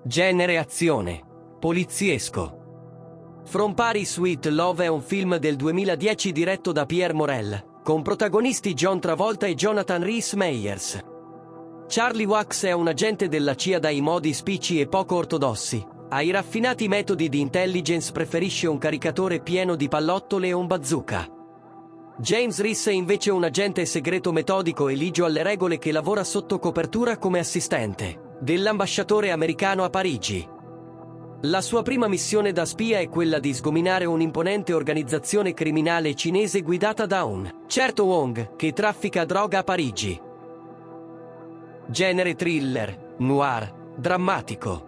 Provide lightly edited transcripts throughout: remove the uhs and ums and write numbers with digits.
Genere azione. Poliziesco. From Paris with Love è un film del 2010 diretto da Pierre Morel, con protagonisti John Travolta e Jonathan Rhys-Meyers. Charlie Wax è un agente della CIA dai modi spicci e poco ortodossi. Ai raffinati metodi di intelligence preferisce un caricatore pieno di pallottole e un bazooka. James Reese è invece un agente segreto metodico e ligio alle regole che lavora sotto copertura come assistente dell'ambasciatore americano a Parigi. La sua prima missione da spia è quella di sgominare un'imponente organizzazione criminale cinese guidata da un certo Wong, che traffica droga a Parigi. Genere thriller, noir, drammatico.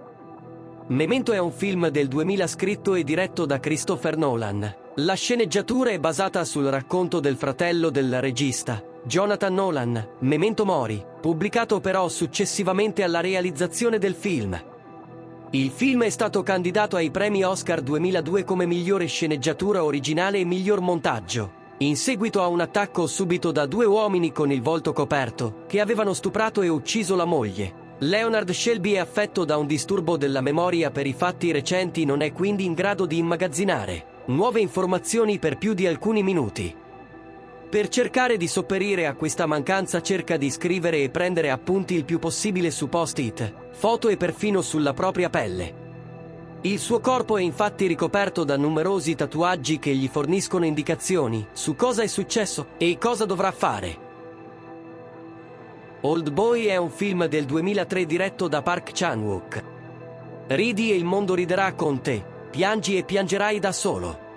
Memento è un film del 2000 scritto e diretto da Christopher Nolan. La sceneggiatura è basata sul racconto del fratello del regista, Jonathan Nolan, Memento Mori, pubblicato però successivamente alla realizzazione del film. Il film è stato candidato ai premi Oscar 2002 come migliore sceneggiatura originale e miglior montaggio, in seguito a un attacco subito da due uomini con il volto coperto, che avevano stuprato e ucciso la moglie. Leonard Shelby è affetto da un disturbo della memoria per i fatti recenti, non è quindi in grado di immagazzinare nuove informazioni per più di alcuni minuti. Per cercare di sopperire a questa mancanza cerca di scrivere e prendere appunti il più possibile su post-it, foto e perfino sulla propria pelle. Il suo corpo è infatti ricoperto da numerosi tatuaggi che gli forniscono indicazioni su cosa è successo e cosa dovrà fare. Old Boy è un film del 2003 diretto da Park Chan-wook. Ridi e il mondo riderà con te, piangi e piangerai da solo.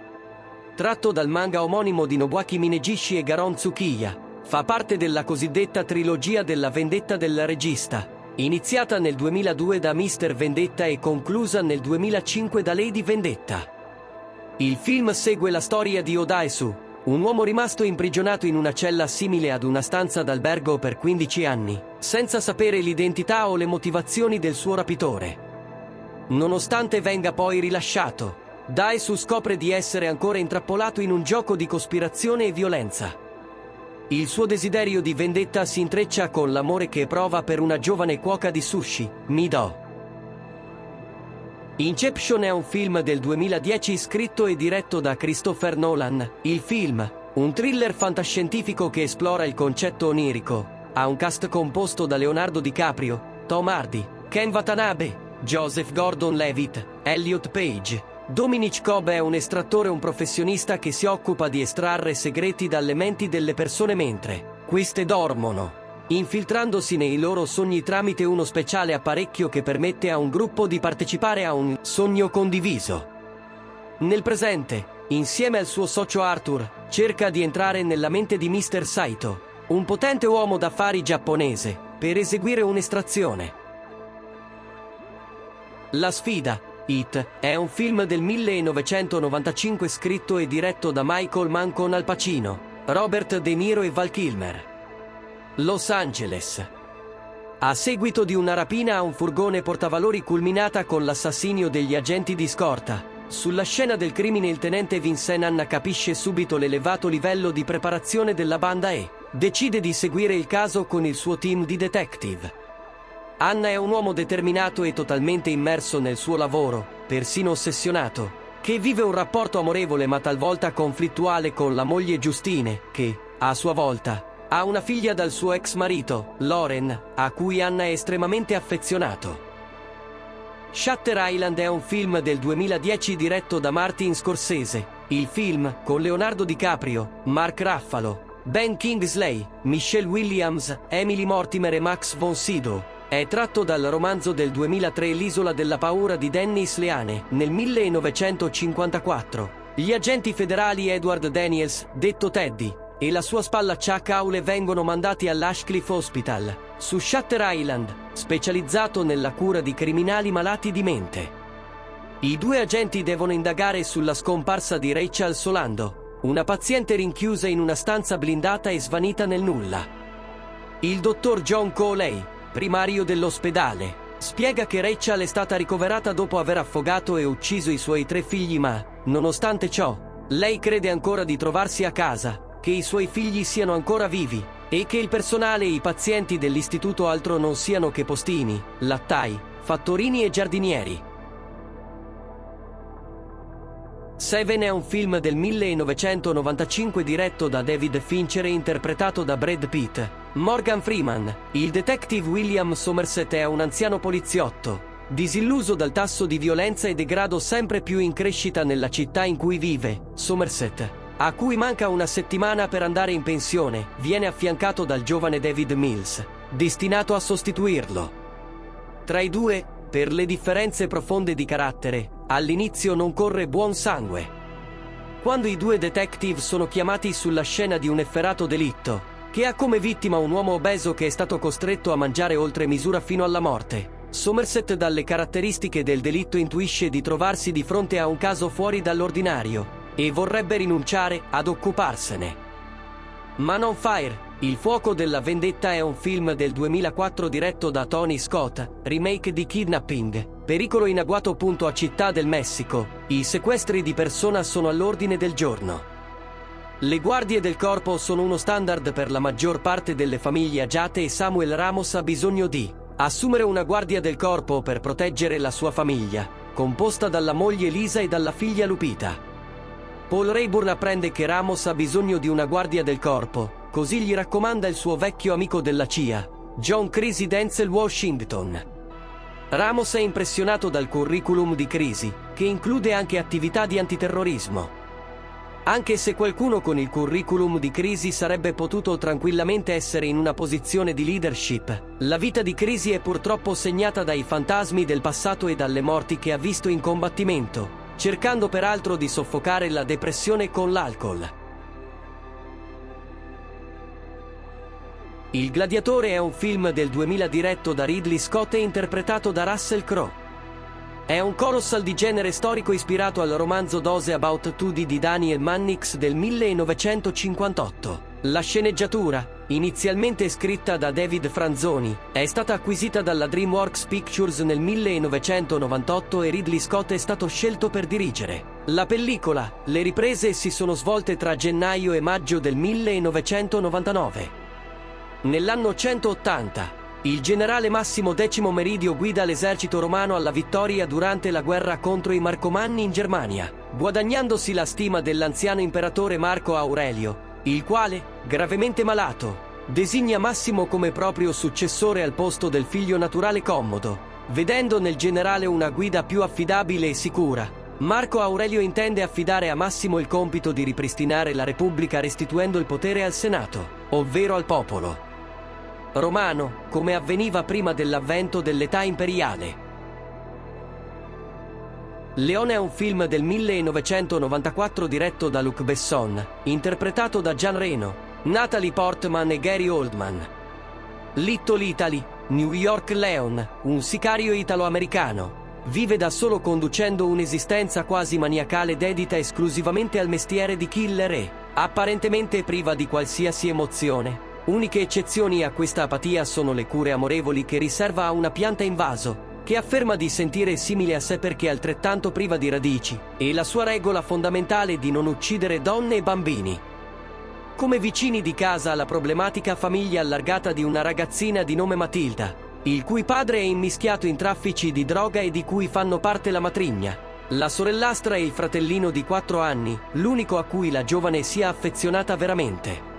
Tratto dal manga omonimo di Nobuaki Minegishi e Garon Tsukiya, fa parte della cosiddetta trilogia della vendetta del regista, iniziata nel 2002 da Mr. Vendetta e conclusa nel 2005 da Lady Vendetta. Il film segue la storia di Odaesu, un uomo rimasto imprigionato in una cella simile ad una stanza d'albergo per 15 anni, senza sapere l'identità o le motivazioni del suo rapitore. Nonostante venga poi rilasciato, Daesu scopre di essere ancora intrappolato in un gioco di cospirazione e violenza. Il suo desiderio di vendetta si intreccia con l'amore che prova per una giovane cuoca di sushi, Mido. Inception è un film del 2010 scritto e diretto da Christopher Nolan. Il film, un thriller fantascientifico che esplora il concetto onirico, ha un cast composto da Leonardo DiCaprio, Tom Hardy, Ken Watanabe, Joseph Gordon-Levitt, Elliot Page. Dominic Cobb è un estrattore, un professionista che si occupa di estrarre segreti dalle menti delle persone mentre queste dormono, infiltrandosi nei loro sogni tramite uno speciale apparecchio che permette a un gruppo di partecipare a un sogno condiviso. Nel presente, insieme al suo socio Arthur, cerca di entrare nella mente di Mr. Saito, un potente uomo d'affari giapponese, per eseguire un'estrazione. La sfida, It, è un film del 1995 scritto e diretto da Michael Mann con Al Pacino, Robert De Niro e Val Kilmer. Los Angeles. A seguito di una rapina a un furgone portavalori culminata con l'assassinio degli agenti di scorta, sulla scena del crimine il tenente Vincent Anna capisce subito l'elevato livello di preparazione della banda e decide di seguire il caso con il suo team di detective. Anna è un uomo determinato e totalmente immerso nel suo lavoro, persino ossessionato, che vive un rapporto amorevole ma talvolta conflittuale con la moglie Justine, che, a sua volta, ha una figlia dal suo ex marito, Lauren, a cui Anna è estremamente affezionato. Shutter Island è un film del 2010 diretto da Martin Scorsese. Il film, con Leonardo DiCaprio, Mark Ruffalo, Ben Kingsley, Michelle Williams, Emily Mortimer e Max von Sydow, è tratto dal romanzo del 2003 L'isola della paura di Dennis Lehane. Nel 1954, gli agenti federali Edward Daniels, detto Teddy, e la sua spalla Chuck Howley vengono mandati all'Ashcliffe Hospital, su Shutter Island, specializzato nella cura di criminali malati di mente. I due agenti devono indagare sulla scomparsa di Rachel Solando, una paziente rinchiusa in una stanza blindata e svanita nel nulla. Il dottor John Coley, primario dell'ospedale, spiega che Rachel è stata ricoverata dopo aver affogato e ucciso i suoi 3 figli ma, nonostante ciò, lei crede ancora di trovarsi a casa, che i suoi figli siano ancora vivi, e che il personale e i pazienti dell'istituto altro non siano che postini, lattai, fattorini e giardinieri. Seven è un film del 1995 diretto da David Fincher e interpretato da Brad Pitt, Morgan Freeman. Il detective William Somerset è un anziano poliziotto, disilluso dal tasso di violenza e degrado sempre più in crescita nella città in cui vive. Somerset, a cui manca una settimana per andare in pensione, viene affiancato dal giovane David Mills, destinato a sostituirlo. Tra i due, per le differenze profonde di carattere, all'inizio non corre buon sangue. Quando i due detective sono chiamati sulla scena di un efferato delitto, che ha come vittima un uomo obeso che è stato costretto a mangiare oltre misura fino alla morte, Somerset, dalle caratteristiche del delitto, intuisce di trovarsi di fronte a un caso fuori dall'ordinario e vorrebbe rinunciare ad occuparsene. Man on Fire, Il fuoco della vendetta è un film del 2004 diretto da Tony Scott, remake di Kidnapping, pericolo in agguato. A Città del Messico, i sequestri di persona sono all'ordine del giorno. Le guardie del corpo sono uno standard per la maggior parte delle famiglie agiate e Samuel Ramos ha bisogno di assumere una guardia del corpo per proteggere la sua famiglia, composta dalla moglie Lisa e dalla figlia Lupita. Paul Rayburn apprende che Ramos ha bisogno di una guardia del corpo, così gli raccomanda il suo vecchio amico della CIA, John Creasy Denzel Washington. Ramos è impressionato dal curriculum di Creasy, che include anche attività di antiterrorismo. Anche se qualcuno con il curriculum di Creasy sarebbe potuto tranquillamente essere in una posizione di leadership, la vita di Creasy è purtroppo segnata dai fantasmi del passato e dalle morti che ha visto in combattimento, cercando peraltro di soffocare la depressione con l'alcol. Il Gladiatore è un film del 2000 diretto da Ridley Scott e interpretato da Russell Crowe. È un colossal di genere storico ispirato al romanzo Those About Tudy di Daniel Mannix del 1958. La sceneggiatura, inizialmente scritta da David Franzoni, è stata acquisita dalla DreamWorks Pictures nel 1998 e Ridley Scott è stato scelto per dirigere la pellicola. Le riprese si sono svolte tra gennaio e maggio del 1999. Nell'anno 180, il generale Massimo X Meridio guida l'esercito romano alla vittoria durante la guerra contro i Marcomanni in Germania, guadagnandosi la stima dell'anziano imperatore Marco Aurelio, il quale, gravemente malato, designa Massimo come proprio successore al posto del figlio naturale Commodo, vedendo nel generale una guida più affidabile e sicura. Marco Aurelio intende affidare a Massimo il compito di ripristinare la Repubblica restituendo il potere al Senato, ovvero al popolo romano, come avveniva prima dell'avvento dell'età imperiale. Leone è un film del 1994 diretto da Luc Besson, interpretato da Jean Reno, Natalie Portman e Gary Oldman. Little Italy, New York. Leon, un sicario italo-americano, vive da solo conducendo un'esistenza quasi maniacale dedita esclusivamente al mestiere di killer e, apparentemente priva di qualsiasi emozione. Uniche eccezioni a questa apatia sono le cure amorevoli che riserva a una pianta in vaso, che afferma di sentire simile a sé perché altrettanto priva di radici, e la sua regola fondamentale di non uccidere donne e bambini. Come vicini di casa alla problematica famiglia allargata di una ragazzina di nome Matilda, il cui padre è immischiato in traffici di droga e di cui fanno parte la matrigna, la sorellastra e il fratellino di 4 anni, l'unico a cui la giovane sia affezionata veramente.